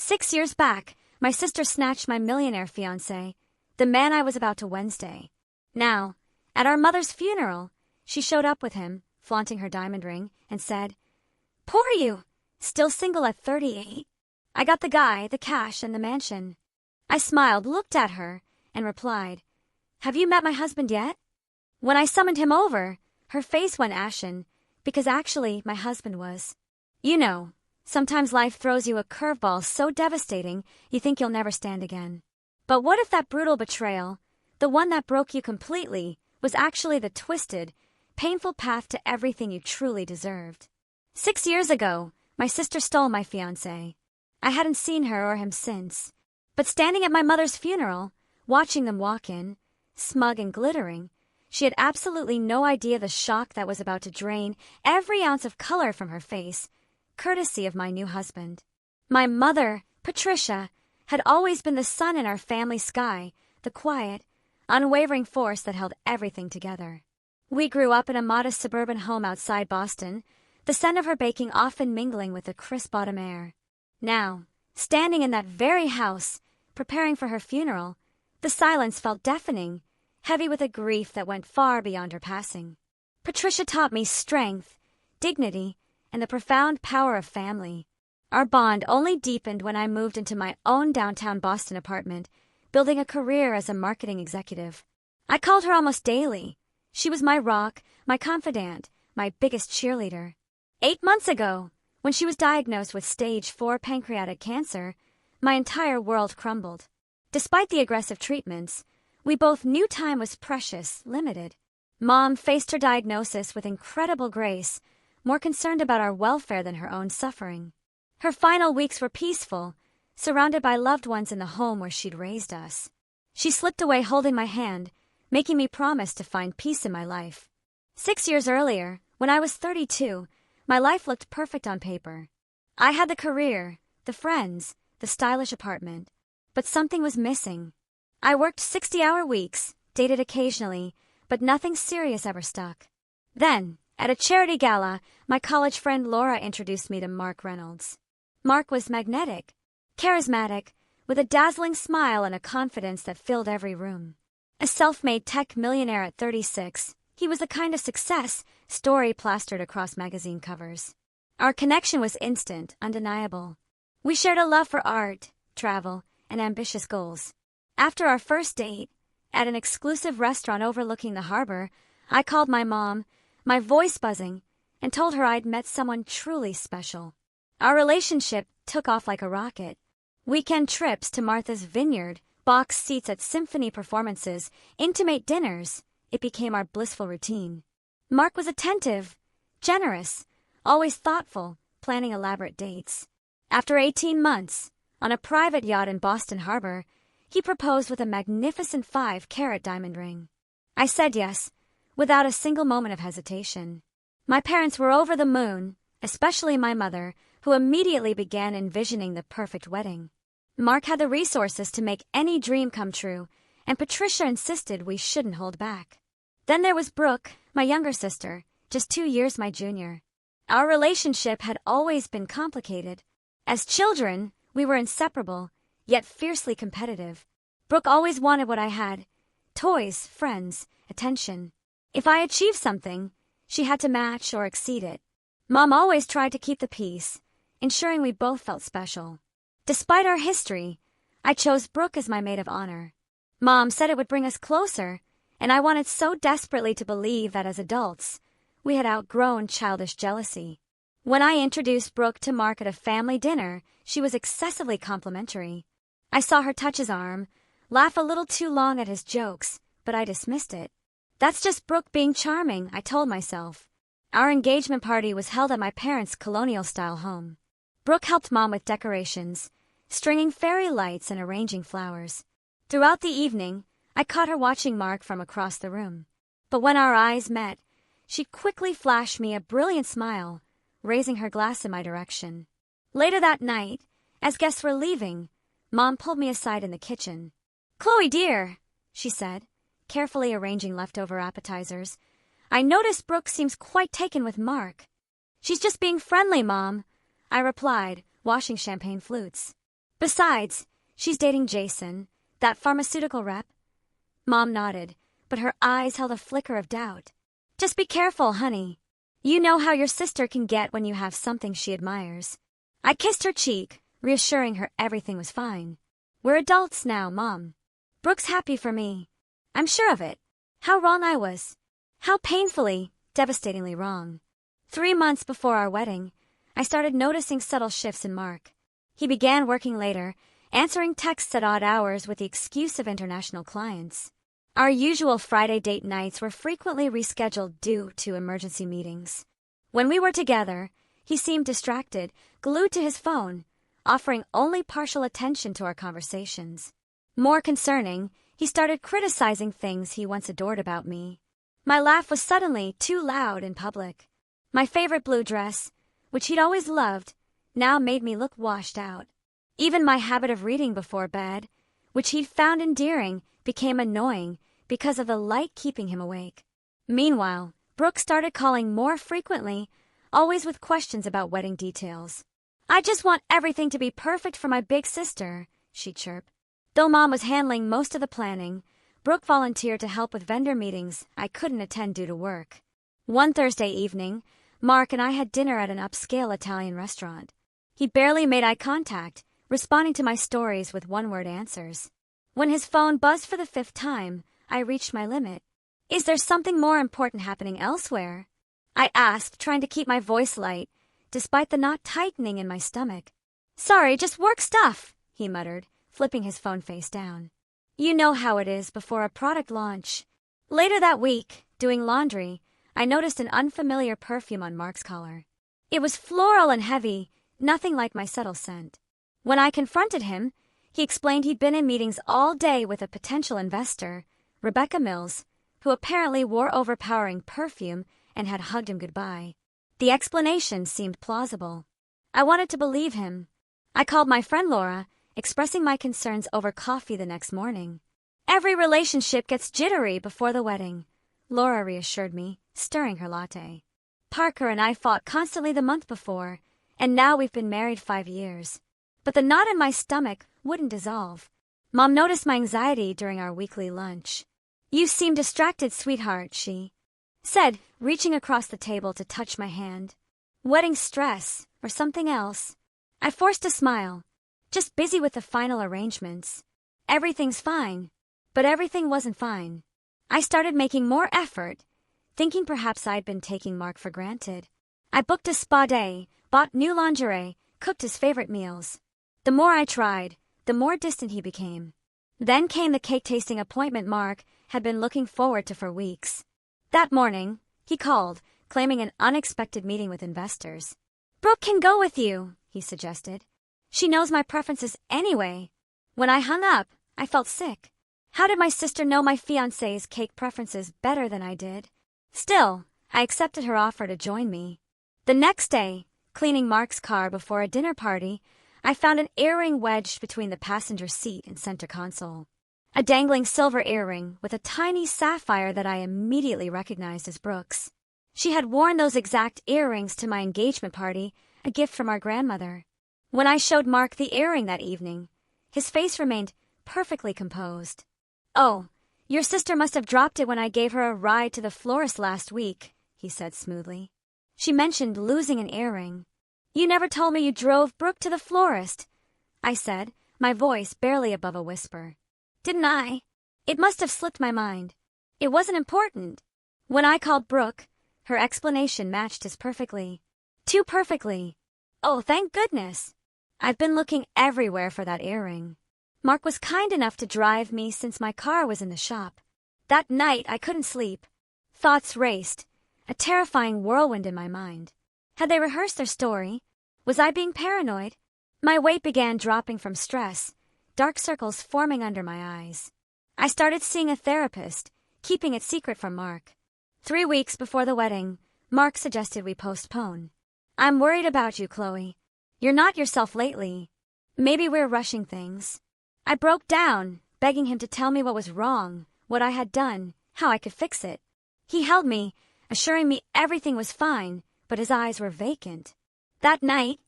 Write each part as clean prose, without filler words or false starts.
6 years back, my sister snatched my millionaire fiancé, the man I was about to Wednesday. Now, at our mother's funeral, she showed up with him, flaunting her diamond ring, and said, "Poor you! Still single at 38. I got the guy, the cash, and the mansion." I smiled, looked at her, and replied, "Have you met my husband yet?" When I summoned him over, her face went ashen, because actually my husband was. You know, sometimes life throws you a curveball so devastating you think you'll never stand again. But what if that brutal betrayal, the one that broke you completely, was actually the twisted, painful path to everything you truly deserved? 6 years ago, my sister stole my fiancé. I hadn't seen her or him since. But standing at my mother's funeral, watching them walk in, smug and glittering, she had absolutely no idea the shock that was about to drain every ounce of color from her face, courtesy of my new husband. My mother, Patricia, had always been the sun in our family sky, the quiet, unwavering force that held everything together. We grew up in a modest suburban home outside Boston, the scent of her baking often mingling with the crisp autumn air. Now, standing in that very house, preparing for her funeral, the silence felt deafening, heavy with a grief that went far beyond her passing. Patricia taught me strength, dignity, and the profound power of family. Our bond only deepened when I moved into my own downtown Boston apartment, building a career as a marketing executive. I called her almost daily. She was my rock, my confidant, my biggest cheerleader. 8 months ago, when she was diagnosed with stage 4 pancreatic cancer, my entire world crumbled. Despite the aggressive treatments, we both knew time was precious, limited. Mom faced her diagnosis with incredible grace, more concerned about our welfare than her own suffering. Her final weeks were peaceful, surrounded by loved ones in the home where she'd raised us. She slipped away holding my hand, making me promise to find peace in my life. 6 years earlier, when I was 32, my life looked perfect on paper. I had the career, the friends, the stylish apartment, but something was missing. I worked 60-hour weeks, dated occasionally, but nothing serious ever stuck. Then, at a charity gala, my college friend Laura introduced me to Mark Reynolds. Mark was magnetic, charismatic, with a dazzling smile and a confidence that filled every room. A self-made tech millionaire at 36, he was the kind of success story plastered across magazine covers. Our connection was instant, undeniable. We shared a love for art, travel, and ambitious goals. After our first date, at an exclusive restaurant overlooking the harbor, I called my mom, my voice buzzing, and told her I'd met someone truly special. Our relationship took off like a rocket. Weekend trips to Martha's Vineyard, box seats at symphony performances, intimate dinners, it became our blissful routine. Mark was attentive, generous, always thoughtful, planning elaborate dates. After 18 months, on a private yacht in Boston Harbor, he proposed with a magnificent 5-carat diamond ring. I said yes, without a single moment of hesitation. My parents were over the moon, especially my mother, who immediately began envisioning the perfect wedding. Mark had the resources to make any dream come true, and Patricia insisted we shouldn't hold back. Then there was Brooke, my younger sister, just 2 years my junior. Our relationship had always been complicated. As children, we were inseparable, yet fiercely competitive. Brooke always wanted what I had: toys, friends, attention. If I achieved something, she had to match or exceed it. Mom always tried to keep the peace, ensuring we both felt special. Despite our history, I chose Brooke as my maid of honor. Mom said it would bring us closer, and I wanted so desperately to believe that as adults, we had outgrown childish jealousy. When I introduced Brooke to Mark at a family dinner, she was excessively complimentary. I saw her touch his arm, laugh a little too long at his jokes, but I dismissed it. That's just Brooke being charming, I told myself. Our engagement party was held at my parents' colonial-style home. Brooke helped Mom with decorations, stringing fairy lights and arranging flowers. Throughout the evening, I caught her watching Mark from across the room. But when our eyes met, she quickly flashed me a brilliant smile, raising her glass in my direction. Later that night, as guests were leaving, Mom pulled me aside in the kitchen. "Chloe, dear," she said, carefully arranging leftover appetizers, "I notice Brooke seems quite taken with Mark." "She's just being friendly, Mom," I replied, washing champagne flutes. Besides, she's dating Jason, that pharmaceutical rep. Mom nodded, but her eyes held a flicker of doubt. Just be careful, honey. You know how your sister can get when you have something she admires. I kissed her cheek, reassuring her everything was fine. We're adults now, Mom. Brooke's happy for me. I'm sure of it. How wrong I was. How painfully, devastatingly wrong. 3 months before our wedding, I started noticing subtle shifts in Mark. He began working later, answering texts at odd hours with the excuse of international clients. Our usual Friday date nights were frequently rescheduled due to emergency meetings. When we were together, he seemed distracted, glued to his phone, offering only partial attention to our conversations. More concerning, he started criticizing things he once adored about me. My laugh was suddenly too loud in public. My favorite blue dress, which he'd always loved, now made me look washed out. Even my habit of reading before bed, which he'd found endearing, became annoying because of the light keeping him awake. Meanwhile, Brooke started calling more frequently, always with questions about wedding details. I just want everything to be perfect for my big sister, she chirped. Though Mom was handling most of the planning, Brooke volunteered to help with vendor meetings I couldn't attend due to work. One Thursday evening, Mark and I had dinner at an upscale Italian restaurant. He barely made eye contact, responding to my stories with one-word answers. When his phone buzzed for the 5th time, I reached my limit. Is there something more important happening elsewhere? I asked, trying to keep my voice light, despite the knot tightening in my stomach. Sorry, just work stuff, he muttered, flipping his phone face down. You know how it is before a product launch. Later that week, doing laundry, I noticed an unfamiliar perfume on Mark's collar. It was floral and heavy, nothing like my subtle scent. When I confronted him, he explained he'd been in meetings all day with a potential investor, Rebecca Mills, who apparently wore overpowering perfume and had hugged him goodbye. The explanation seemed plausible. I wanted to believe him. I called my friend Laura, expressing my concerns over coffee the next morning. Every relationship gets jittery before the wedding, Laura reassured me, stirring her latte. Parker and I fought constantly the month before, and now we've been married 5 years. But the knot in my stomach wouldn't dissolve. Mom noticed my anxiety during our weekly lunch. You seem distracted, sweetheart, she said, reaching across the table to touch my hand. Wedding stress, or something else? I forced a smile. Just busy with the final arrangements. Everything's fine. But everything wasn't fine. I started making more effort, thinking perhaps I'd been taking Mark for granted. I booked a spa day, bought new lingerie, cooked his favorite meals. The more I tried, the more distant he became. Then came the cake-tasting appointment Mark had been looking forward to for weeks. That morning, he called, claiming an unexpected meeting with investors. Brooke can go with you, he suggested. She knows my preferences anyway. When I hung up, I felt sick. How did my sister know my fiancé's cake preferences better than I did? Still, I accepted her offer to join me. The next day, cleaning Mark's car before a dinner party, I found an earring wedged between the passenger seat and center console. A dangling silver earring with a tiny sapphire that I immediately recognized as Brooke's. She had worn those exact earrings to my engagement party, a gift from our grandmother. When I showed Mark the earring that evening, his face remained perfectly composed. Oh, your sister must have dropped it when I gave her a ride to the florist last week, he said smoothly. She mentioned losing an earring. You never told me you drove Brooke to the florist, I said, my voice barely above a whisper. Didn't I? It must have slipped my mind. It wasn't important. When I called Brooke, her explanation matched his perfectly. Too perfectly. Oh, thank goodness. I've been looking everywhere for that earring. Mark was kind enough to drive me since my car was in the shop. That night I couldn't sleep. Thoughts raced, a terrifying whirlwind in my mind. Had they rehearsed their story? Was I being paranoid? My weight began dropping from stress, dark circles forming under my eyes. I started seeing a therapist, keeping it secret from Mark. 3 weeks before the wedding, Mark suggested we postpone. I'm worried about you, Chloe. You're not yourself lately. Maybe we're rushing things. I broke down, begging him to tell me what was wrong, what I had done, how I could fix it. He held me, assuring me everything was fine, but his eyes were vacant. That night,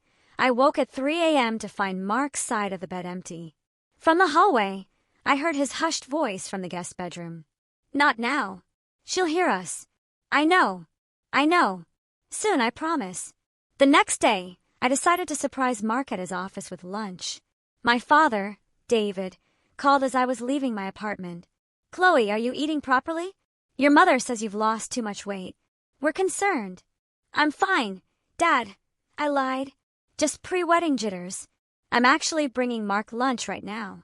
I woke at 3 a.m. to find Mark's side of the bed empty. From the hallway, I heard his hushed voice from the guest bedroom. Not now. She'll hear us. I know. Soon, I promise. The next day, I decided to surprise Mark at his office with lunch. My father, David, called as I was leaving my apartment. Chloe, are you eating properly? Your mother says you've lost too much weight. We're concerned. I'm fine, Dad. I lied. Just pre-wedding jitters. I'm actually bringing Mark lunch right now.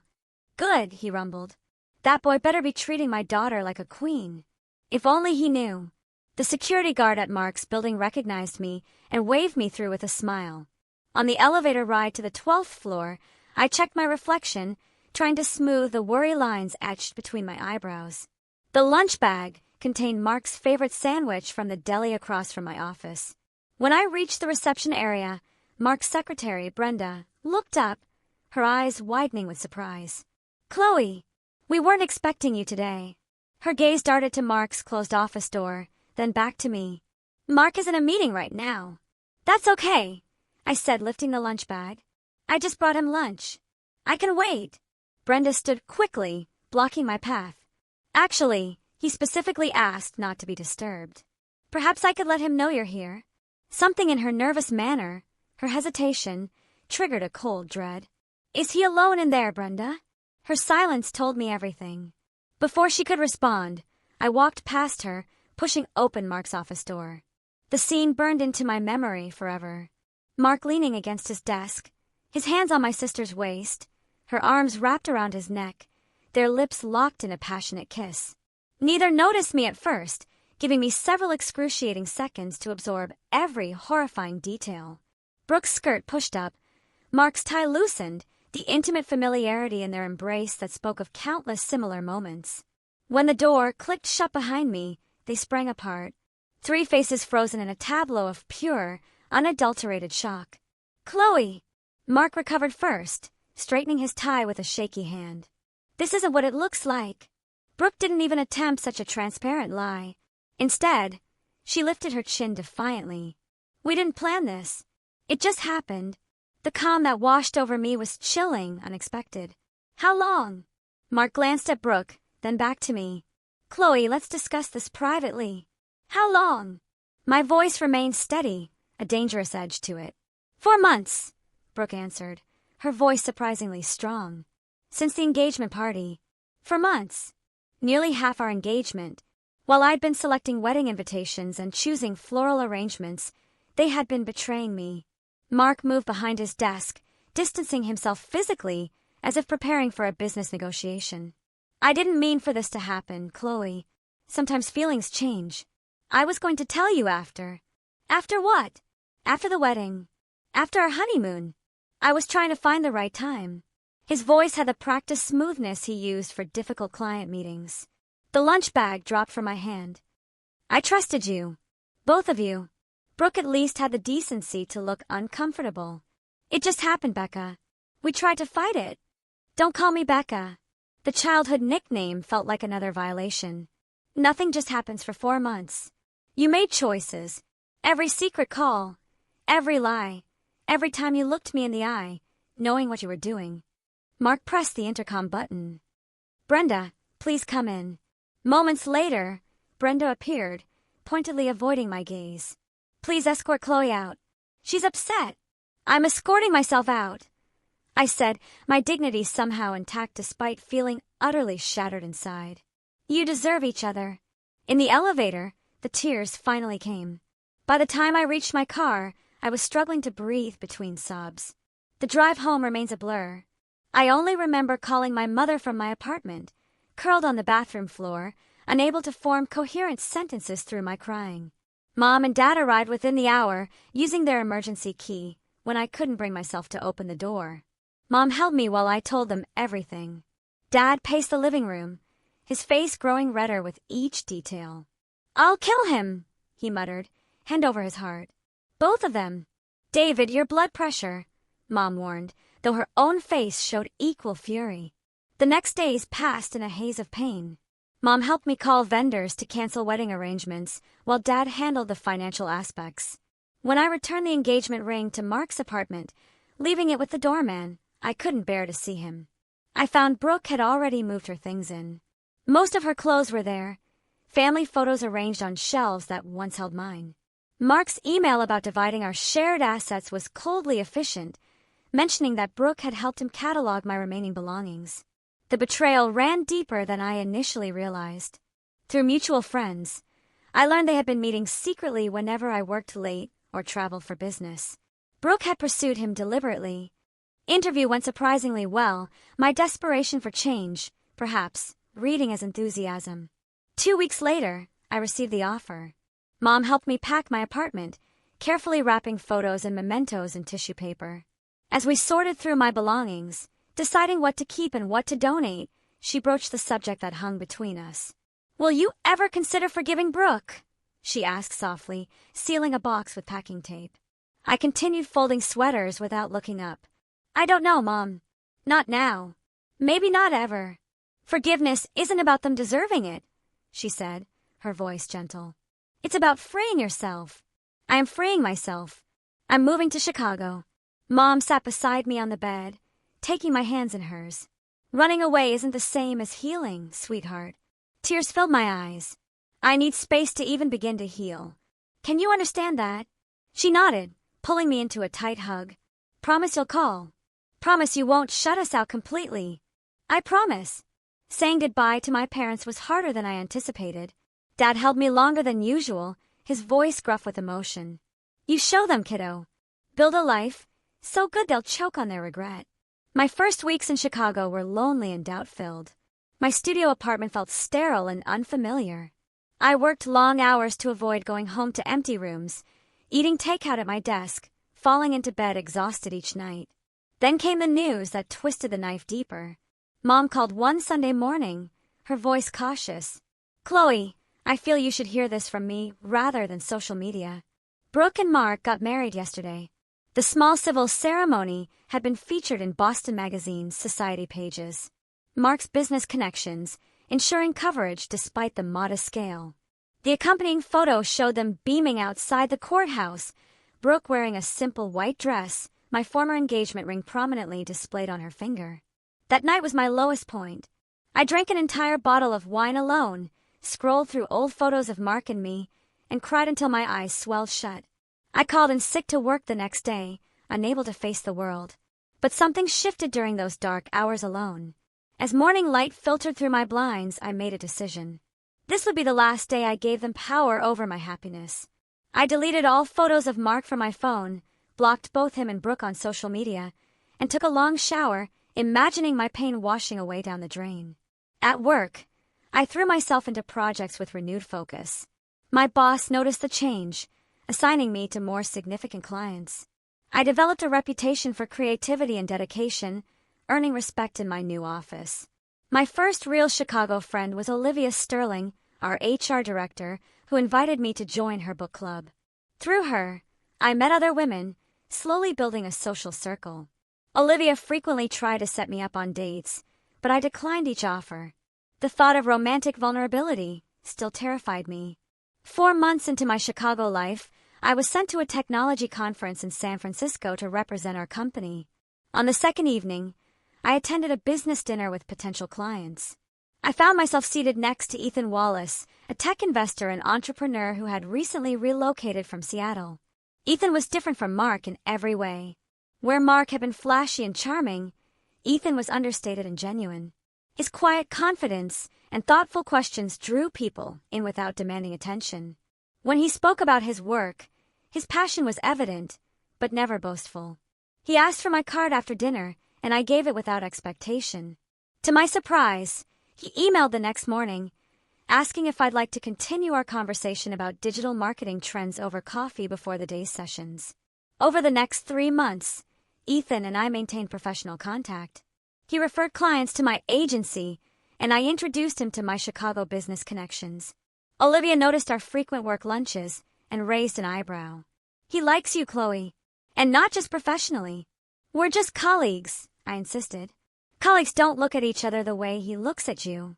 Good, he rumbled. That boy better be treating my daughter like a queen. If only he knew. The security guard at Mark's building recognized me and waved me through with a smile. On the elevator ride to the 12th floor, I checked my reflection, trying to smooth the worry lines etched between my eyebrows. The lunch bag contained Mark's favorite sandwich from the deli across from my office. When I reached the reception area, Mark's secretary, Brenda, looked up, her eyes widening with surprise. Chloe, we weren't expecting you today. Her gaze darted to Mark's closed office door, then back to me. Mark is in a meeting right now. That's okay, I said, lifting the lunch bag. I just brought him lunch. I can wait. Brenda stood quickly, blocking my path. Actually, he specifically asked not to be disturbed. Perhaps I could let him know you're here. Something in her nervous manner, her hesitation, triggered a cold dread. Is he alone in there, Brenda? Her silence told me everything. Before she could respond, I walked past her, pushing open Mark's office door. The scene burned into my memory forever. Mark leaning against his desk, his hands on my sister's waist, her arms wrapped around his neck, their lips locked in a passionate kiss. Neither noticed me at first, giving me several excruciating seconds to absorb every horrifying detail. Brooke's skirt pushed up, Mark's tie loosened, the intimate familiarity in their embrace that spoke of countless similar moments. When the door clicked shut behind me, they sprang apart, three faces frozen in a tableau of pure, unadulterated shock. Chloe! Mark recovered first, straightening his tie with a shaky hand. This isn't what it looks like. Brooke didn't even attempt such a transparent lie. Instead, she lifted her chin defiantly. We didn't plan this. It just happened. The calm that washed over me was chilling, unexpected. How long? Mark glanced at Brooke, then back to me. Chloe, let's discuss this privately. How long? My voice remained steady, a dangerous edge to it. 4 months, Brooke answered, her voice surprisingly strong. Since the engagement party. 4 months. Nearly half our engagement. While I'd been selecting wedding invitations and choosing floral arrangements, they had been betraying me. Mark moved behind his desk, distancing himself physically, as if preparing for a business negotiation. I didn't mean for this to happen, Chloe. Sometimes feelings change. I was going to tell you after. After what? After the wedding. After our honeymoon. I was trying to find the right time. His voice had the practiced smoothness he used for difficult client meetings. The lunch bag dropped from my hand. I trusted you. Both of you. Brooke at least had the decency to look uncomfortable. It just happened, Becca. We tried to fight it. Don't call me Becca. The childhood nickname felt like another violation. Nothing just happens for 4 months. You made choices. Every secret call. Every lie. Every time you looked me in the eye, knowing what you were doing. Mark pressed the intercom button. Brenda, please come in. Moments later, Brenda appeared, pointedly avoiding my gaze. Please escort Chloe out. She's upset. I'm escorting myself out, I said, my dignity somehow intact despite feeling utterly shattered inside. You deserve each other. In the elevator, the tears finally came. By the time I reached my car, I was struggling to breathe between sobs. The drive home remains a blur. I only remember calling my mother from my apartment, curled on the bathroom floor, unable to form coherent sentences through my crying. Mom and Dad arrived within the hour, using their emergency key, when I couldn't bring myself to open the door. Mom held me while I told them everything. Dad paced the living room, his face growing redder with each detail. I'll kill him, he muttered, hand over his heart. Both of them. David, your blood pressure, Mom warned, though her own face showed equal fury. The next days passed in a haze of pain. Mom helped me call vendors to cancel wedding arrangements, while Dad handled the financial aspects. When I returned the engagement ring to Mark's apartment, leaving it with the doorman, I couldn't bear to see him. I found Brooke had already moved her things in. Most of her clothes were there, family photos arranged on shelves that once held mine. Mark's email about dividing our shared assets was coldly efficient, mentioning that Brooke had helped him catalog my remaining belongings. The betrayal ran deeper than I initially realized. Through mutual friends, I learned they had been meeting secretly whenever I worked late or traveled for business. Brooke had pursued him deliberately. Interview went surprisingly well, my desperation for change, perhaps, reading as enthusiasm. 2 weeks later, I received the offer. Mom helped me pack my apartment, carefully wrapping photos and mementos in tissue paper. As we sorted through my belongings, deciding what to keep and what to donate, she broached the subject that hung between us. "Will you ever consider forgiving Brooke?" she asked softly, sealing a box with packing tape. I continued folding sweaters without looking up. "I don't know, Mom. Not now. Maybe not ever. Forgiveness isn't about them deserving it," she said, her voice gentle. "It's about freeing yourself. I am freeing myself. I'm moving to Chicago." Mom sat beside me on the bed, taking my hands in hers. "Running away isn't the same as healing, sweetheart." Tears filled my eyes. "I need space to even begin to heal. Can you understand that?" She nodded, pulling me into a tight hug. "Promise you'll call. Promise you won't shut us out completely." "I promise." Saying goodbye to my parents was harder than I anticipated. Dad held me longer than usual, his voice gruff with emotion. "You show them, kiddo. Build a life so good they'll choke on their regret." My first weeks in Chicago were lonely and doubt-filled. My studio apartment felt sterile and unfamiliar. I worked long hours to avoid going home to empty rooms, eating takeout at my desk, falling into bed exhausted each night. Then came the news that twisted the knife deeper. Mom called one Sunday morning, her voice cautious. "Chloe, I feel you should hear this from me rather than social media. Brooke and Mark got married yesterday." The small civil ceremony had been featured in Boston Magazine's society pages. Mark's business connections, ensuring coverage despite the modest scale. The accompanying photo showed them beaming outside the courthouse, Brooke wearing a simple white dress, my former engagement ring prominently displayed on her finger. That night was my lowest point. I drank an entire bottle of wine alone, scrolled through old photos of Mark and me, and cried until my eyes swelled shut. I called in sick to work the next day, unable to face the world. But something shifted during those dark hours alone. As morning light filtered through my blinds, I made a decision. This would be the last day I gave them power over my happiness. I deleted all photos of Mark from my phone, blocked both him and Brooke on social media, and took a long shower, imagining my pain washing away down the drain. At work, I threw myself into projects with renewed focus. My boss noticed the change, assigning me to more significant clients. I developed a reputation for creativity and dedication, earning respect in my new office. My first real Chicago friend was Olivia Sterling, our HR director, who invited me to join her book club. Through her, I met other women, slowly building a social circle. Olivia frequently tried to set me up on dates, but I declined each offer. The thought of romantic vulnerability still terrified me. 4 months into my Chicago life, I was sent to a technology conference in San Francisco to represent our company. On the second evening, I attended a business dinner with potential clients. I found myself seated next to Ethan Wallace, a tech investor and entrepreneur who had recently relocated from Seattle. Ethan was different from Mark in every way. Where Mark had been flashy and charming, Ethan was understated and genuine. His quiet confidence and thoughtful questions drew people in without demanding attention. When he spoke about his work, his passion was evident, but never boastful. He asked for my card after dinner, and I gave it without expectation. To my surprise, he emailed the next morning, asking if I'd like to continue our conversation about digital marketing trends over coffee before the day's sessions. Over the next 3 months, Ethan and I maintained professional contact. He referred clients to my agency, and I introduced him to my Chicago business connections. Olivia noticed our frequent work lunches and raised an eyebrow. "He likes you, Chloe, and not just professionally." "We're just colleagues," I insisted. "Colleagues don't look at each other the way he looks at you."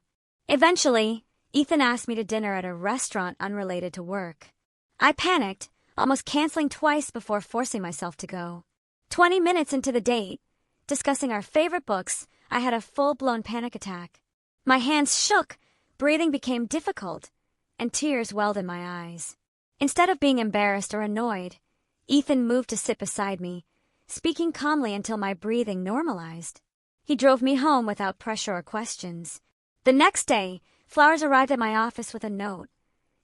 Eventually, Ethan asked me to dinner at a restaurant unrelated to work. I panicked, almost canceling twice before forcing myself to go. 20 minutes into the date, discussing our favorite books, I had a full-blown panic attack. My hands shook, breathing became difficult, and tears welled in my eyes. Instead of being embarrassed or annoyed, Ethan moved to sit beside me, speaking calmly until my breathing normalized. He drove me home without pressure or questions. The next day, flowers arrived at my office with a note.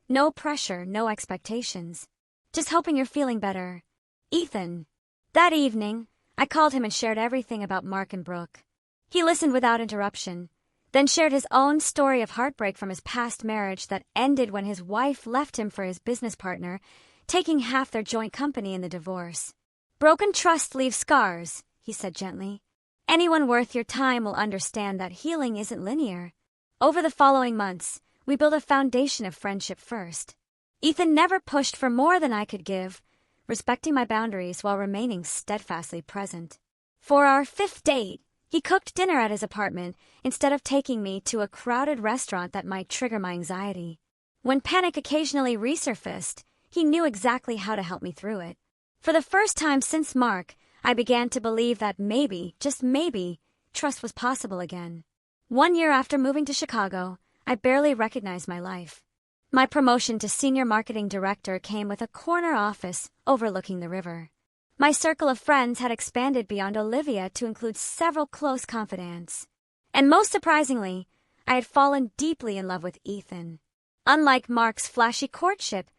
No pressure, no expectations. Just hoping you're feeling better. Ethan. That evening, I called him and shared everything about Mark and Brooke. He listened without interruption, then shared his own story of heartbreak from his past marriage that ended when his wife left him for his business partner, taking half their joint company in the divorce. Broken trust leaves scars, he said gently. Anyone worth your time will understand that healing isn't linear. Over the following months, we built a foundation of friendship first. Ethan never pushed for more than I could give, respecting my boundaries while remaining steadfastly present. For our 5th date, he cooked dinner at his apartment instead of taking me to a crowded restaurant that might trigger my anxiety. When panic occasionally resurfaced, he knew exactly how to help me through it. For the first time since Mark, I began to believe that maybe, just maybe, trust was possible again. 1 year after moving to Chicago, I barely recognized my life. My promotion to senior marketing director came with a corner office overlooking the river. My circle of friends had expanded beyond Olivia to include several close confidants. And most surprisingly, I had fallen deeply in love with Ethan. Unlike Mark's flashy courtship,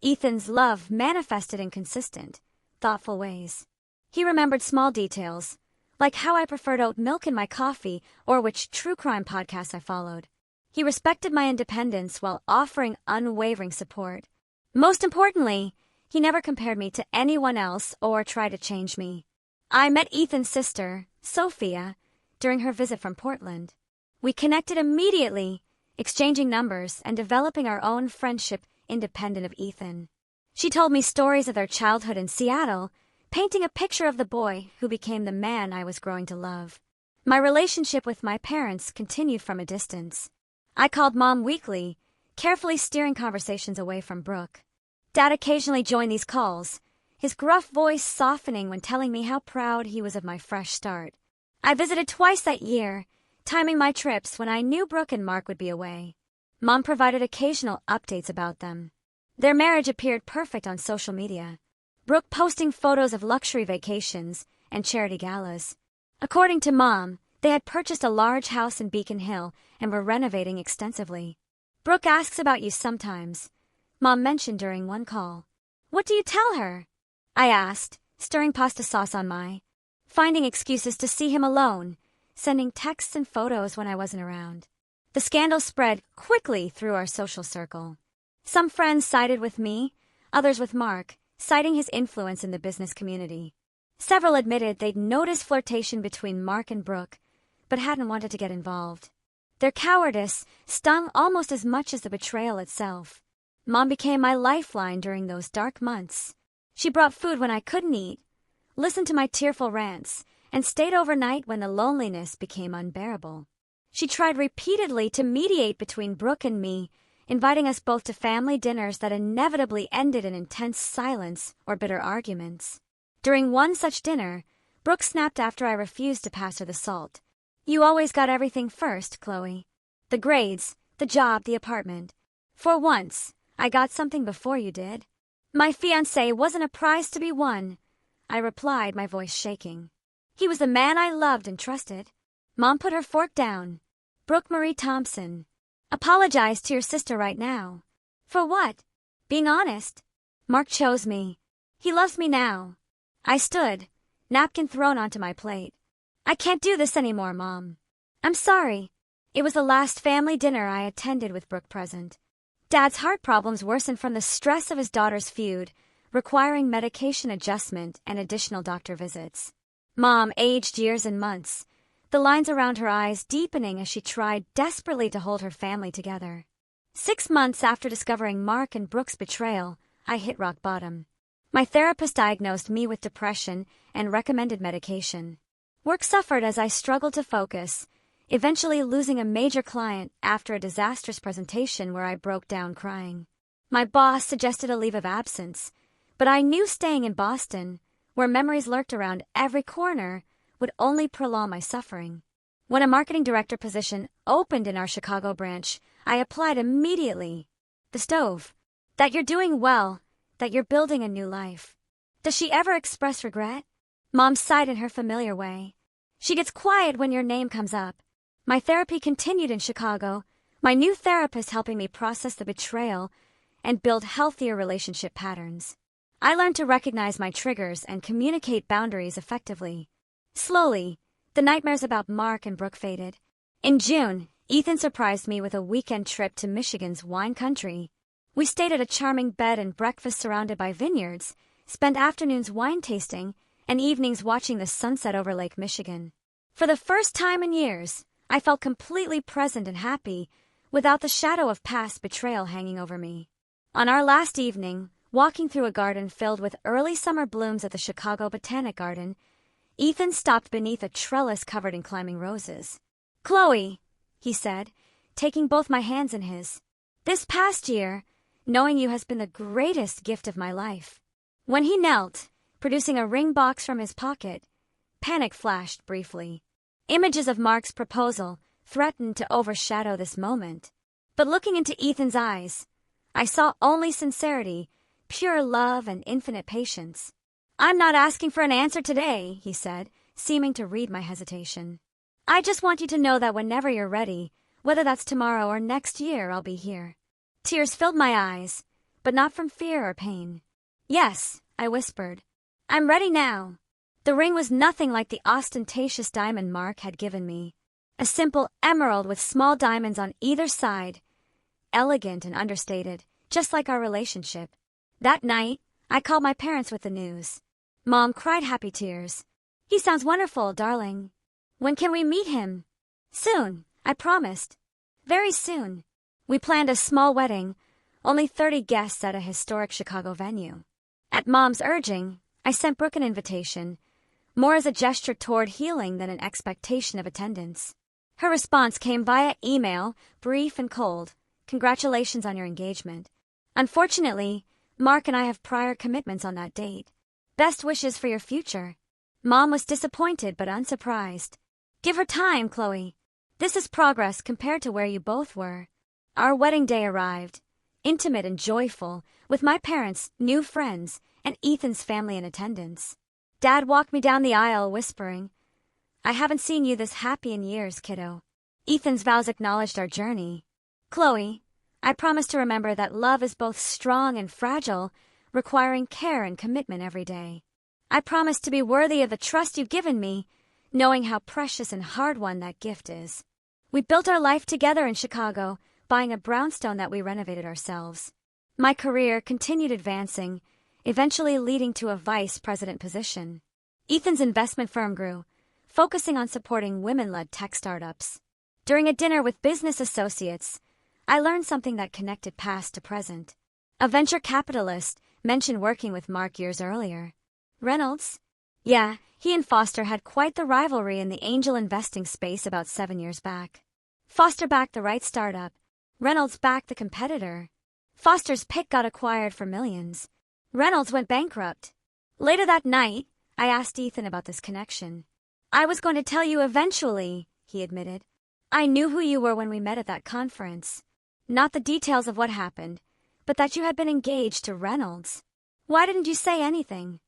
Ethan's love manifested in consistent, thoughtful ways. He remembered small details, like how I preferred oat milk in my coffee or which true crime podcasts I followed. He respected my independence while offering unwavering support. Most importantly, he never compared me to anyone else or tried to change me. I met Ethan's sister, Sophia, during her visit from Portland. We connected immediately, exchanging numbers and developing our own friendship independent of Ethan. She told me stories of their childhood in Seattle, painting a picture of the boy who became the man I was growing to love. My relationship with my parents continued from a distance. I called Mom weekly, carefully steering conversations away from Brooke. Dad occasionally joined these calls, his gruff voice softening when telling me how proud he was of my fresh start. I visited twice that year, timing my trips when I knew Brooke and Mark would be away. Mom provided occasional updates about them. Their marriage appeared perfect on social media, Brooke posting photos of luxury vacations and charity galas. According to Mom, they had purchased a large house in Beacon Hill and were renovating extensively. Brooke asks about you sometimes, Mom mentioned during one call. What do you tell her? I asked, stirring pasta sauce on finding excuses to see him alone, sending texts and photos when I wasn't around. The scandal spread quickly through our social circle. Some friends sided with me, others with Mark, citing his influence in the business community. Several admitted they'd noticed flirtation between Mark and Brooke, but hadn't wanted to get involved. Their cowardice stung almost as much as the betrayal itself. Mom became my lifeline during those dark months. She brought food when I couldn't eat, listened to my tearful rants, and stayed overnight when the loneliness became unbearable. She tried repeatedly to mediate between Brooke and me, inviting us both to family dinners that inevitably ended in intense silence or bitter arguments. During one such dinner, Brooke snapped after I refused to pass her the salt. You always got everything first, Chloe. The grades, the job, the apartment. For once, I got something before you did. My fiancé wasn't a prize to be won, I replied, my voice shaking. He was the man I loved and trusted. Mom put her fork down. Brooke Marie Thompson. Apologize to your sister right now. For what? Being honest. Mark chose me. He loves me now. I stood, napkin thrown onto my plate. I can't do this anymore, Mom. I'm sorry. It was the last family dinner I attended with Brooke present. Dad's heart problems worsened from the stress of his daughter's feud, requiring medication adjustment and additional doctor visits. Mom aged years and months, the lines around her eyes deepening as she tried desperately to hold her family together. 6 months after discovering Mark and Brooke's betrayal, I hit rock bottom. My therapist diagnosed me with depression and recommended medication. Work suffered as I struggled to focus, eventually losing a major client after a disastrous presentation where I broke down crying. My boss suggested a leave of absence, But I knew staying in Boston, where memories lurked around every corner, would only prolong my suffering. When a marketing director position opened in our Chicago branch, I applied immediately. The stove. That you're doing well, that you're building a new life. Does she ever express regret? Mom sighed in her familiar way. She gets quiet when your name comes up. My therapy continued in Chicago, my new therapist helping me process the betrayal and build healthier relationship patterns. I learned to recognize my triggers and communicate boundaries effectively. Slowly, the nightmares about Mark and Brooke faded. In June, Ethan surprised me with a weekend trip to Michigan's wine country. We stayed at a charming bed and breakfast surrounded by vineyards, spent afternoons wine tasting, and evenings watching the sunset over Lake Michigan. For the first time in years, I felt completely present and happy, without the shadow of past betrayal hanging over me. On our last evening, walking through a garden filled with early summer blooms at the Chicago Botanic Garden, Ethan stopped beneath a trellis covered in climbing roses. "Chloe," he said, taking both my hands in his. "This past year, knowing you has been the greatest gift of my life." When he knelt, producing a ring box from his pocket, panic flashed briefly. Images of Mark's proposal threatened to overshadow this moment. But looking into Ethan's eyes, I saw only sincerity, pure love, and infinite patience. "I'm not asking for an answer today," he said, seeming to read my hesitation. "I just want you to know that whenever you're ready, whether that's tomorrow or next year, I'll be here." Tears filled my eyes, but not from fear or pain. "Yes," I whispered. "I'm ready now." The ring was nothing like the ostentatious diamond Mark had given me. A simple emerald with small diamonds on either side. Elegant and understated, just like our relationship. That night, I called my parents with the news. Mom cried happy tears. "He sounds wonderful, darling. When can we meet him?" "Soon," I promised. "Very soon." We planned a small wedding, only 30 guests at a historic Chicago venue. At Mom's urging, I sent Brooke an invitation, more as a gesture toward healing than an expectation of attendance. Her response came via email, brief and cold. "Congratulations on your engagement. Unfortunately, Mark and I have prior commitments on that date. Best wishes for your future." Mom was disappointed but unsurprised. "Give her time, Chloe. This is progress compared to where you both were." Our wedding day arrived, intimate and joyful, with my parents, new friends, and Ethan's family in attendance. Dad walked me down the aisle, whispering, "I haven't seen you this happy in years, kiddo." Ethan's vows acknowledged our journey. "Chloe, I promise to remember that love is both strong and fragile, requiring care and commitment every day. I promise to be worthy of the trust you've given me, knowing how precious and hard won that gift is." We built our life together in Chicago, buying a brownstone that we renovated ourselves. My career continued advancing, eventually leading to a vice president position. Ethan's investment firm grew, focusing on supporting women-led tech startups. During a dinner with business associates, I learned something that connected past to present. A venture capitalist mentioned working with Mark years earlier. "Reynolds?" Yeah, he and Foster had quite the rivalry in the angel investing space about 7 years back. Foster backed the right startup. Reynolds backed the competitor. Foster's pick got acquired for millions. Reynolds went bankrupt. Later that night, I asked Ethan about this connection. "I was going to tell you eventually," he admitted. "I knew who you were when we met at that conference. Not the details of what happened, but that you had been engaged to Reynolds. Why didn't you say anything?"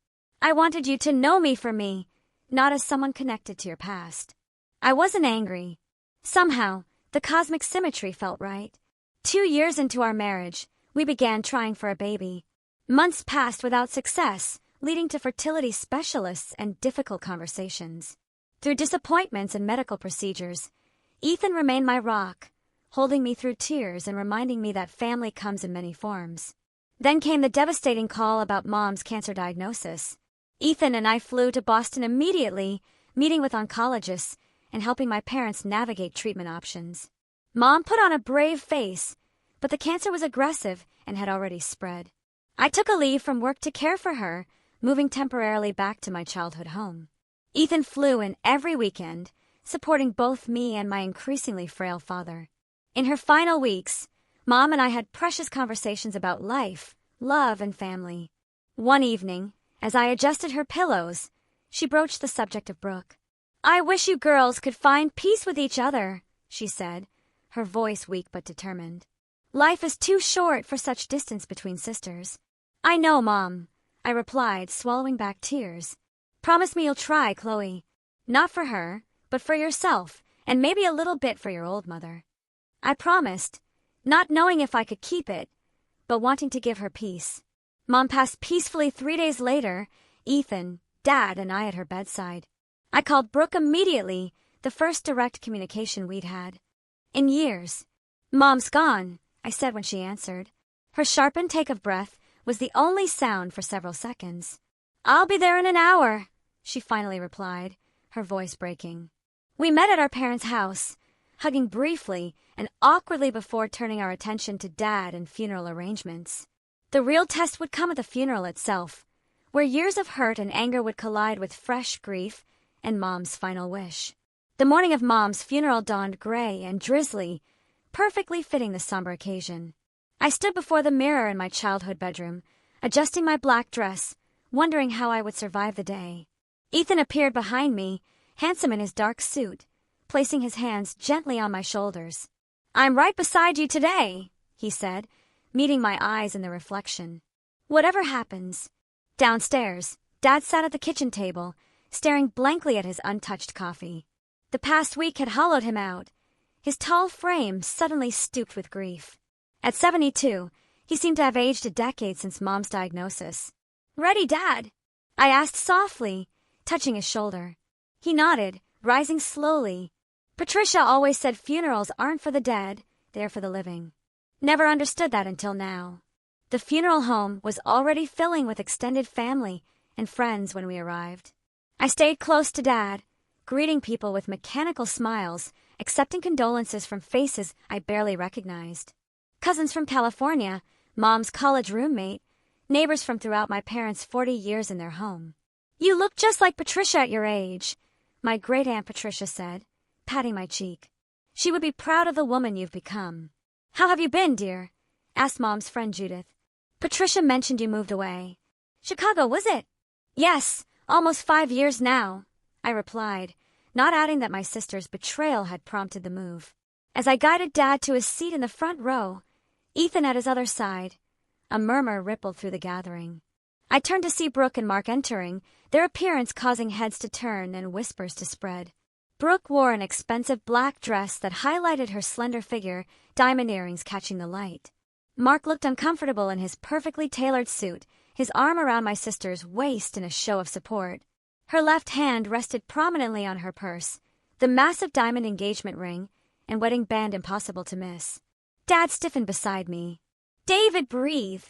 "I wanted you to know me for me, not as someone connected to your past." I wasn't angry. Somehow, the cosmic symmetry felt right. 2 years into our marriage, we began trying for a baby. Months passed without success, leading to fertility specialists and difficult conversations. Through disappointments and medical procedures, Ethan remained my rock, holding me through tears and reminding me that family comes in many forms. Then came the devastating call about Mom's cancer diagnosis. Ethan and I flew to Boston immediately, meeting with oncologists and helping my parents navigate treatment options. Mom put on a brave face, but the cancer was aggressive and had already spread. I took a leave from work to care for her, moving temporarily back to my childhood home. Ethan flew in every weekend, supporting both me and my increasingly frail father. In her final weeks, Mom and I had precious conversations about life, love, and family. One evening, as I adjusted her pillows, she broached the subject of Brooke. "I wish you girls could find peace with each other," she said, her voice weak but determined. "Life is too short for such distance between sisters." "I know, Mom," I replied, swallowing back tears. "Promise me you'll try, Chloe. Not for her, but for yourself, and maybe a little bit for your old mother." I promised, not knowing if I could keep it, but wanting to give her peace. Mom passed peacefully 3 days later, Ethan, Dad, and I at her bedside. I called Brooke immediately, the first direct communication we'd had in years. "Mom's gone," I said when she answered. Her sharp intake of breath was the only sound for several seconds. "I'll be there in an hour," she finally replied, her voice breaking. We met at our parents' house, hugging briefly and awkwardly before turning our attention to Dad and funeral arrangements. The real test would come at the funeral itself, where years of hurt and anger would collide with fresh grief and Mom's final wish. The morning of Mom's funeral dawned gray and drizzly, perfectly fitting the somber occasion. I stood before the mirror in my childhood bedroom, adjusting my black dress, wondering how I would survive the day. Ethan appeared behind me, handsome in his dark suit, placing his hands gently on my shoulders. "I'm right beside you today," he said, meeting my eyes in the reflection. "Whatever happens." Downstairs, Dad sat at the kitchen table, staring blankly at his untouched coffee. The past week had hollowed him out, his tall frame suddenly stooped with grief. At 72, he seemed to have aged a decade since Mom's diagnosis. "Ready, Dad?" I asked softly, touching his shoulder. He nodded, rising slowly. Patricia always said funerals aren't for the dead, they're for the living. Never understood that until now. The funeral home was already filling with extended family and friends when we arrived. I stayed close to Dad, greeting people with mechanical smiles, accepting condolences from faces I barely recognized. Cousins from California, Mom's college roommate, neighbors from throughout my parents' 40 years in their home. "You look just like Patricia at your age," my great-aunt Patricia said, patting my cheek. "She would be proud of the woman you've become." "How have you been, dear?" asked Mom's friend Judith. "Patricia mentioned you moved away." "Chicago, was it?" "Yes, almost 5 years now," I replied, not adding that my sister's betrayal had prompted the move. As I guided Dad to his seat in the front row, Ethan at his other side, a murmur rippled through the gathering. I turned to see Brooke and Mark entering, their appearance causing heads to turn and whispers to spread. Brooke wore an expensive black dress that highlighted her slender figure, diamond earrings catching the light. Mark looked uncomfortable in his perfectly tailored suit, his arm around my sister's waist in a show of support. Her left hand rested prominently on her purse, the massive diamond engagement ring and wedding band impossible to miss. Dad stiffened beside me. "David, breathe,"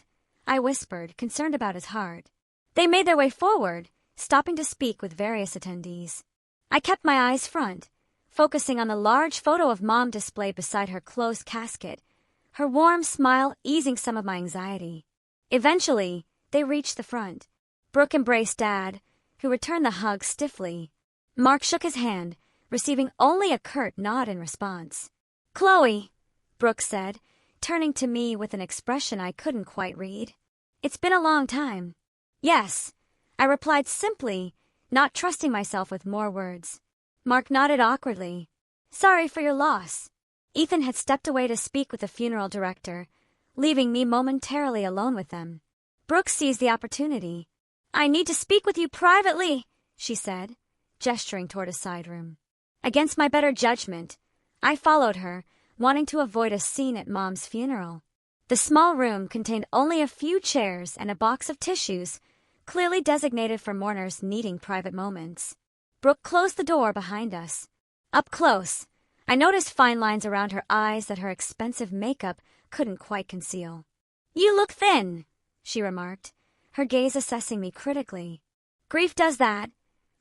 I whispered, concerned about his heart. They made their way forward, stopping to speak with various attendees. I kept my eyes front, focusing on the large photo of Mom displayed beside her closed casket, her warm smile easing some of my anxiety. Eventually, they reached the front. Brooke embraced Dad, who returned the hug stiffly. Mark shook his hand, receiving only a curt nod in response. "Chloe," Brooke said, turning to me with an expression I couldn't quite read. "It's been a long time." "Yes," I replied simply, not trusting myself with more words. Mark nodded awkwardly. "Sorry for your loss." Ethan had stepped away to speak with the funeral director, leaving me momentarily alone with them. Brooke seized the opportunity. "I need to speak with you privately," she said, gesturing toward a side room. Against my better judgment, I followed her, wanting to avoid a scene at Mom's funeral. The small room contained only a few chairs and a box of tissues, clearly designated for mourners needing private moments. Brooke closed the door behind us. Up close, I noticed fine lines around her eyes that her expensive makeup couldn't quite conceal. "You look thin," she remarked, her gaze assessing me critically. "Grief does that,"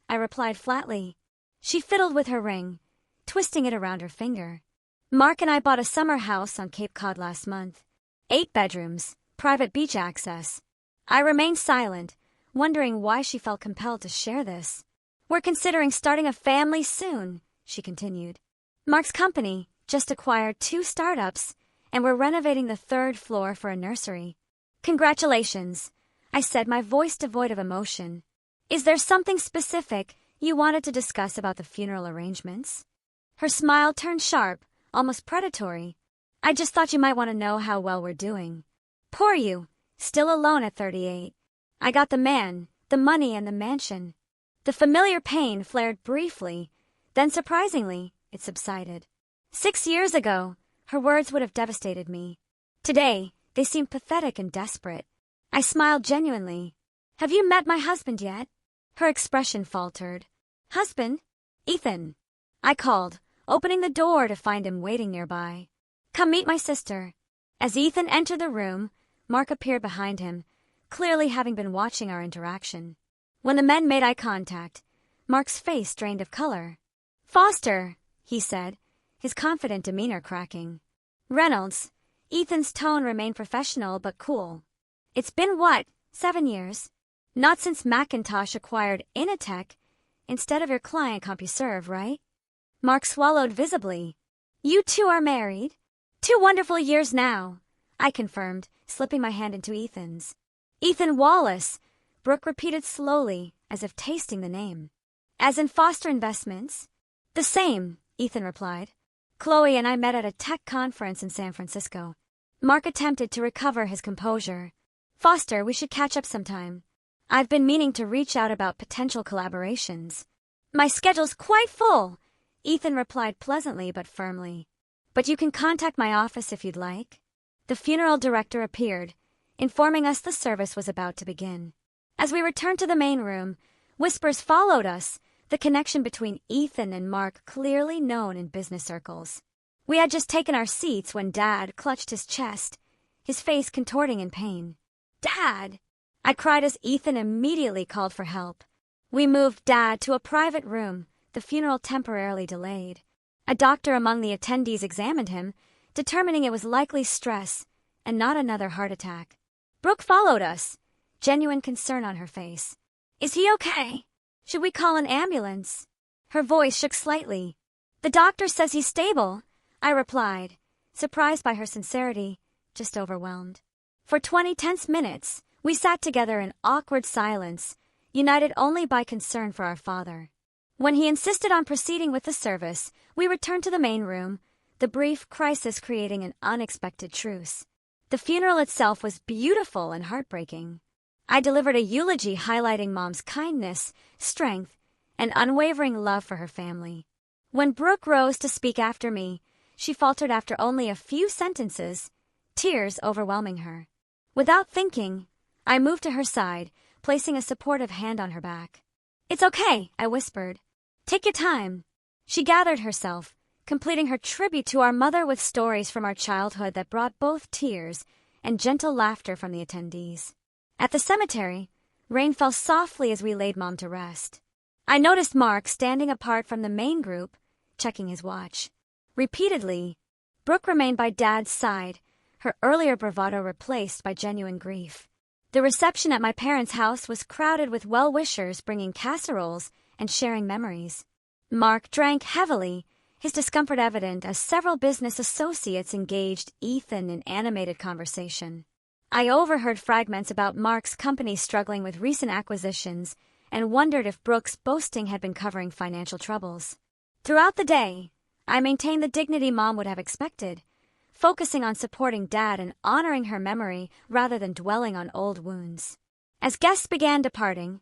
I replied flatly. She fiddled with her ring, twisting it around her finger. "Mark and I bought a summer house on Cape Cod last month. 8 bedrooms, private beach access." I remained silent, wondering why she felt compelled to share this. "We're considering starting a family soon," she continued. "Mark's company just acquired 2 startups, and we're renovating the 3rd floor for a nursery." "Congratulations," I said, my voice devoid of emotion. Is there something specific you wanted to discuss about the funeral arrangements? Her smile turned sharp, almost predatory. I just thought you might want to know how well we're doing. Poor you, still alone at 38. I got the man, the money, and the mansion. The familiar pain flared briefly, then surprisingly, it subsided. 6 years ago, her words would have devastated me. Today, they seemed pathetic and desperate. I smiled genuinely. Have you met my husband yet? Her expression faltered. Husband? Ethan. I called, opening the door to find him waiting nearby. Come meet my sister. As Ethan entered the room, Mark appeared behind him, clearly having been watching our interaction. When the men made eye contact, Mark's face drained of color. Foster, he said, his confident demeanor cracking. Reynolds. Ethan's tone remained professional but cool. It's been what, 7 years? Not since Macintosh acquired Initech instead of your client CompuServe, right? Mark swallowed visibly. You two are married? 2 wonderful years now, I confirmed, slipping my hand into Ethan's. Ethan Wallace, Brooke repeated slowly, as if tasting the name. As in Foster Investments? The same, Ethan replied. Chloe and I met at a tech conference in San Francisco. Mark attempted to recover his composure. Foster, we should catch up sometime. I've been meaning to reach out about potential collaborations. My schedule's quite full, Ethan replied pleasantly but firmly. But you can contact my office if you'd like. The funeral director appeared, informing us the service was about to begin. As we returned to the main room, whispers followed us, the connection between Ethan and Mark clearly known in business circles. We had just taken our seats when Dad clutched his chest, his face contorting in pain. Dad! I cried as Ethan immediately called for help. We moved Dad to a private room, the funeral temporarily delayed. A doctor among the attendees examined him, determining it was likely stress and not another heart attack. Brooke followed us, genuine concern on her face. Is he okay? Should we call an ambulance? Her voice shook slightly. The doctor says he's stable, I replied, surprised by her sincerity, just overwhelmed. For 20 tense minutes, we sat together in awkward silence, united only by concern for our father. When he insisted on proceeding with the service, we returned to the main room, the brief crisis creating an unexpected truce. The funeral itself was beautiful and heartbreaking. I delivered a eulogy highlighting Mom's kindness, strength, and unwavering love for her family. When Brooke rose to speak after me, she faltered after only a few sentences, tears overwhelming her. Without thinking, I moved to her side, placing a supportive hand on her back. It's okay, I whispered. Take your time. She gathered herself, completing her tribute to our mother with stories from our childhood that brought both tears and gentle laughter from the attendees. At the cemetery, rain fell softly as we laid Mom to rest. I noticed Mark standing apart from the main group, checking his watch. Repeatedly, Brooke remained by Dad's side, her earlier bravado replaced by genuine grief. The reception at my parents' house was crowded with well-wishers bringing casseroles and sharing memories. Mark drank heavily, his discomfort evident as several business associates engaged Ethan in animated conversation. I overheard fragments about Mark's company struggling with recent acquisitions and wondered if Brooke's boasting had been covering financial troubles. Throughout the day, I maintained the dignity Mom would have expected, focusing on supporting Dad and honoring her memory rather than dwelling on old wounds. As guests began departing,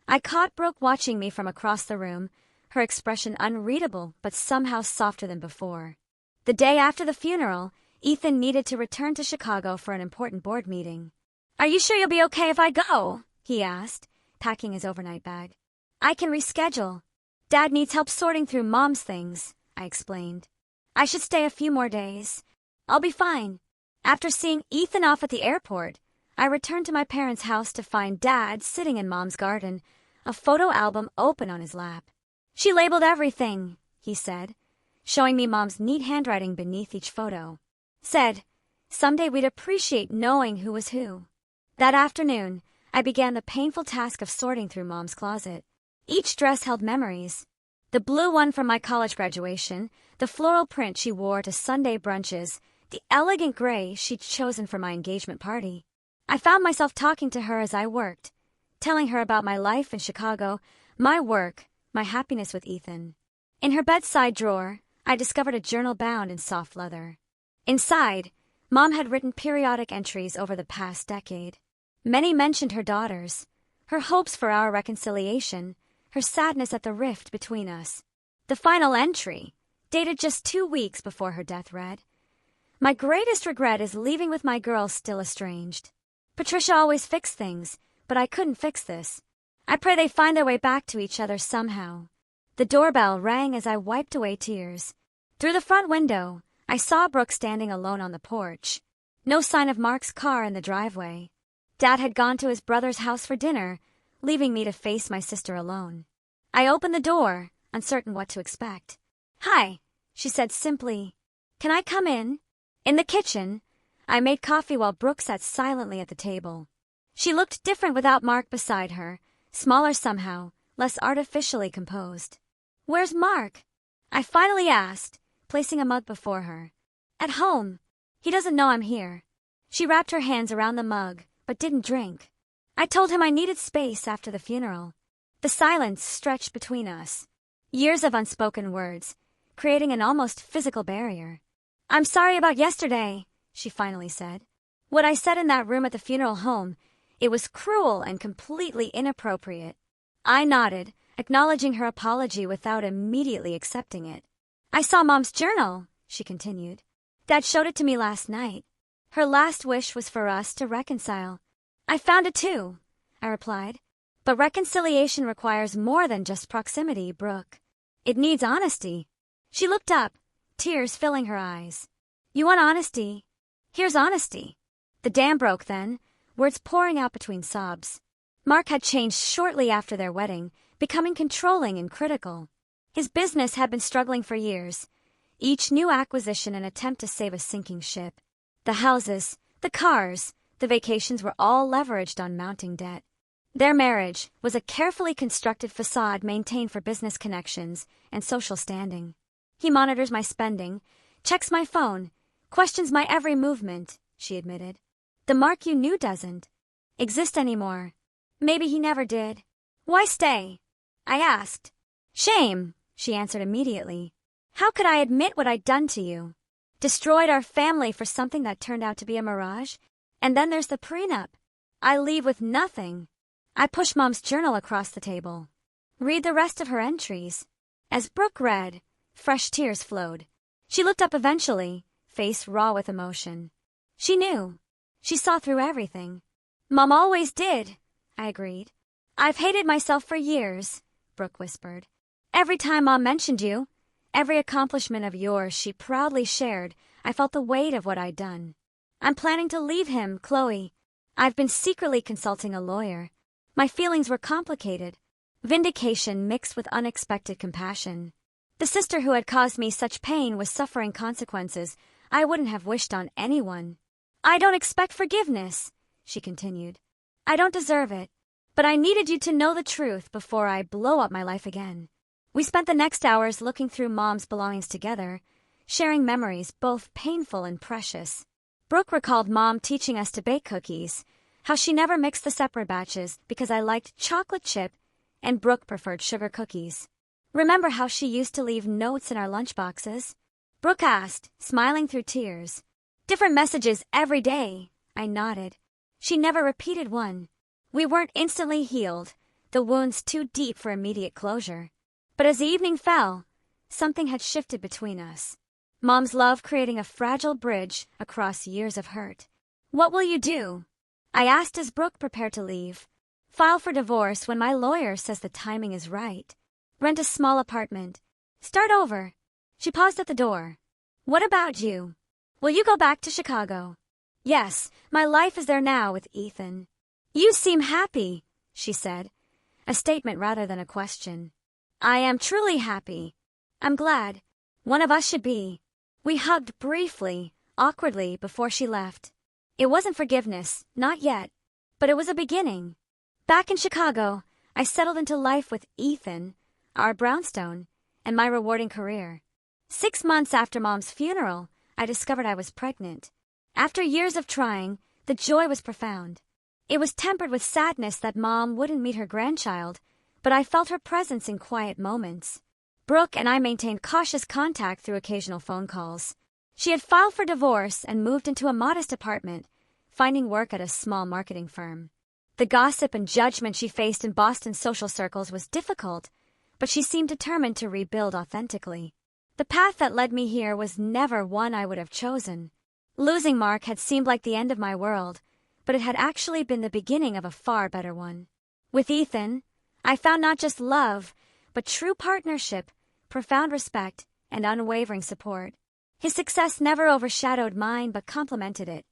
I caught Brooke watching me from across the room, her expression unreadable but somehow softer than before. The day after the funeral, Ethan needed to return to Chicago for an important board meeting. Are you sure you'll be okay if I go? He asked, packing his overnight bag. I can reschedule. Dad needs help sorting through Mom's things, I explained. I should stay a few more days. I'll be fine. After seeing Ethan off at the airport, I returned to my parents' house to find Dad sitting in Mom's garden, a photo album open on his lap. She labeled everything, he said, showing me Mom's neat handwriting beneath each photo. Said, someday we'd appreciate knowing who was who. That afternoon, I began the painful task of sorting through Mom's closet. Each dress held memories. The blue one from my college graduation, the floral print she wore to Sunday brunches, the elegant gray she'd chosen for my engagement party. I found myself talking to her as I worked, telling her about my life in Chicago, my work, my happiness with Ethan. In her bedside drawer, I discovered a journal bound in soft leather. Inside, Mom had written periodic entries over the past decade. Many mentioned her daughters, her hopes for our reconciliation, her sadness at the rift between us. The final entry, dated just 2 weeks before her death, read, "My greatest regret is leaving with my girls still estranged. Patricia always fixed things, but I couldn't fix this. I pray they find their way back to each other somehow." The doorbell rang as I wiped away tears. Through the front window, I saw Brooke standing alone on the porch. No sign of Mark's car in the driveway. Dad had gone to his brother's house for dinner, leaving me to face my sister alone. I opened the door, uncertain what to expect. "Hi," she said simply. "Can I come in?" In the kitchen, I made coffee while Brooke sat silently at the table. She looked different without Mark beside her, smaller somehow, less artificially composed. "Where's Mark?" I finally asked, placing a mug before her. "At home. He doesn't know I'm here." She wrapped her hands around the mug, but didn't drink. I told him I needed space after the funeral. The silence stretched between us. Years of unspoken words, creating an almost physical barrier. "I'm sorry about yesterday," she finally said. "What I said in that room at the funeral home, it was cruel and completely inappropriate." I nodded, acknowledging her apology without immediately accepting it. "I saw Mom's journal," she continued. "Dad showed it to me last night. Her last wish was for us to reconcile." "I found it too," I replied. "But reconciliation requires more than just proximity, Brooke. It needs honesty." She looked up, tears filling her eyes. "You want honesty? Here's honesty." The dam broke then, words pouring out between sobs. Mark had changed shortly after their wedding, becoming controlling and critical. His business had been struggling for years, each new acquisition an attempt to save a sinking ship. The houses, the cars, the vacations were all leveraged on mounting debt. Their marriage was a carefully constructed facade maintained for business connections and social standing. "He monitors my spending, checks my phone, questions my every movement," she admitted. "The Mark you knew doesn't exist anymore." "Maybe he never did." "Why stay?" I asked. "Shame," she answered immediately. "How could I admit what I'd done to you? Destroyed our family for something that turned out to be a mirage? And then there's the prenup. I leave with nothing." I pushed Mom's journal across the table. "Read the rest of her entries." As Brooke read, fresh tears flowed. She looked up eventually, face raw with emotion. She knew. She saw through everything. "Mom always did," I agreed. "I've hated myself for years," Brooke whispered. "Every time Mom mentioned you, every accomplishment of yours she proudly shared, I felt the weight of what I'd done. I'm planning to leave him, Chloe. I've been secretly consulting a lawyer. My feelings were complicated, vindication mixed with unexpected compassion. The sister who had caused me such pain was suffering consequences I wouldn't have wished on anyone. I don't expect forgiveness," she continued. "I don't deserve it, but I needed you to know the truth before I blow up my life again." We spent the next hours looking through Mom's belongings together, sharing memories both painful and precious. Brooke recalled Mom teaching us to bake cookies, how she never mixed the separate batches because I liked chocolate chip and Brooke preferred sugar cookies. "Remember how she used to leave notes in our lunchboxes?" Brooke asked, smiling through tears. "Different messages every day," I nodded. She never repeated one. We weren't instantly healed, the wounds too deep for immediate closure. But as the evening fell, something had shifted between us. Mom's love creating a fragile bridge across years of hurt. "What will you do?" I asked as Brooke prepared to leave. "File for divorce when my lawyer says the timing is right. Rent a small apartment. Start over." She paused at the door. "What about you? Will you go back to Chicago?" "Yes, my life is there now with Ethan." "You seem happy," she said, a statement rather than a question. "I am truly happy. I'm glad. One of us should be." We hugged briefly, awkwardly, before she left. It wasn't forgiveness, not yet, but it was a beginning. Back in Chicago, I settled into life with Ethan, our brownstone, and my rewarding career. 6 months after Mom's funeral, I discovered I was pregnant. After years of trying, The joy was profound. It was tempered with sadness that Mom wouldn't meet her grandchild, but I felt her presence in quiet moments. Brooke and I maintained cautious contact through occasional phone calls. She had filed for divorce and moved into a modest apartment, finding work at a small marketing firm. The gossip and judgment she faced in Boston social circles was difficult, but she seemed determined to rebuild authentically. The path that led me here was never one I would have chosen. Losing Mark had seemed like the end of my world, but it had actually been the beginning of a far better one. With Ethan, I found not just love, but true partnership, profound respect, and unwavering support. His success never overshadowed mine but complemented it,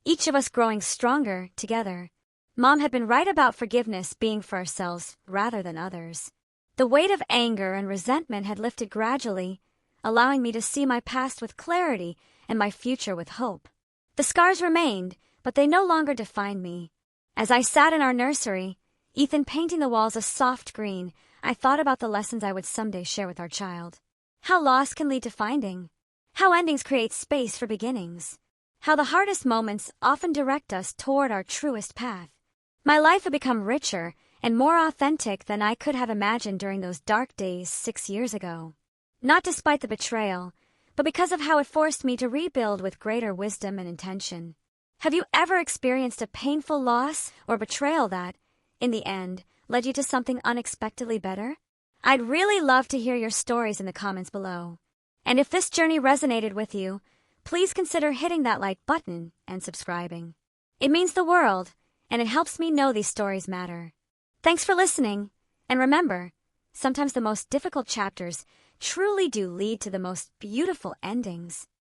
each of us growing stronger together. Mom had been right about forgiveness being for ourselves rather than others. The weight of anger and resentment had lifted gradually, allowing me to see my past with clarity and my future with hope. The scars remained, but they no longer defined me. As I sat in our nursery, Ethan painting the walls a soft green, I thought about the lessons I would someday share with our child. How loss can lead to finding. How endings create space for beginnings. How the hardest moments often direct us toward our truest path. My life had become richer and more authentic than I could have imagined during those dark days 6 years ago. Not despite the betrayal, but because of how it forced me to rebuild with greater wisdom and intention. Have you ever experienced a painful loss or betrayal that, in the end, led you to something unexpectedly better? I'd really love to hear your stories in the comments below. And if this journey resonated with you, please consider hitting that like button and subscribing. It means the world, and it helps me know these stories matter. Thanks for listening, and remember, sometimes the most difficult chapters truly do lead to the most beautiful endings.